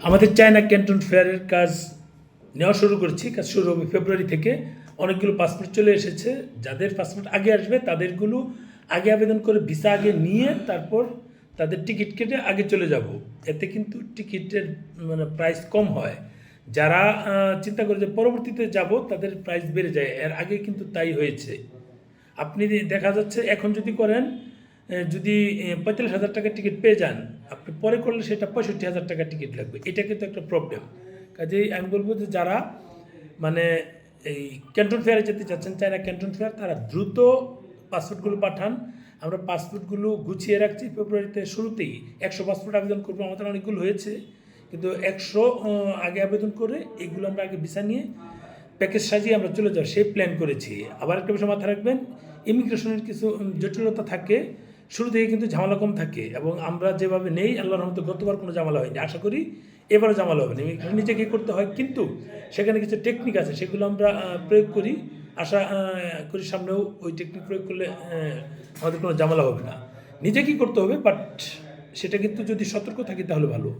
আমাদের China Canton ফেয়ারের কাজ নেওয়া শুরু করেছি। কাজ শুরু হবে ফেব্রুয়ারি থেকে। অনেকগুলো পাসপোর্ট চলে এসেছে। যাদের পাসপোর্ট আগে আসবে তাদেরগুলো আগে আবেদন করে ভিসা আগে নিয়ে তারপর তাদের টিকিট কেটে আগে চলে যাব। এতে কিন্তু টিকিটের প্রাইস কম হয়। যারা চিন্তা করে যে পরবর্তীতে যাব তাদের প্রাইস বেড়ে যায়। এর আগে কিন্তু তাই হয়েছে। আপনি দেখা যাচ্ছে এখন যদি করেন, যদি 45,000 টাকার টিকিট পেয়ে যান, আপনি পরে করলে সেটা 65,000 টাকার টিকিট লাগবে। এটা কিন্তু একটা প্রবলেম। কাজেই আমি বলবো যে যারা মানে এই ক্যান্টন ফেয়ারে যেতে চাচ্ছেন, চায়না ক্যান্টন ফেয়ার, তারা দ্রুত পাসপোর্টগুলো পাঠান। আমরা পাসপোর্টগুলো গুছিয়ে রাখছি। ফেব্রুয়ারিতে শুরুতেই 100 পাসপোর্ট আবেদন করবো। আমাদের অনেকগুলো হয়েছে, কিন্তু 100 আগে আবেদন করে এগুলো আমরা আগে ভিসা নিয়ে প্যাকেজ সাজিয়ে আমরা চলে যাওয়ার সেই প্ল্যান করেছি। আবার একটা বিষয় মাথায় রাখবেন, ইমিগ্রেশনের কিছু জটিলতা থাকে। শুরু থেকে কিন্তু ঝামেলা কম থাকে, এবং আমরা যেভাবে নেই আল্লাহর রহমতে গতবার কোনো ঝামেলা হয়নি। আশা করি এবারও ঝামেলা হবে না। ইমিগ্রেশন নিজেকে করতে হয়, কিন্তু সেখানে কিছু টেকনিক আছে, সেগুলো আমরা প্রয়োগ করি। আশা করি সামনেও ওই টেকনিক প্রয়োগ করলে আমাদের কোনো ঝামেলা হবে না। নিজেকেই করতে হবে, বাট সেটা কিন্তু যদি সতর্ক থাকি তাহলে ভালো।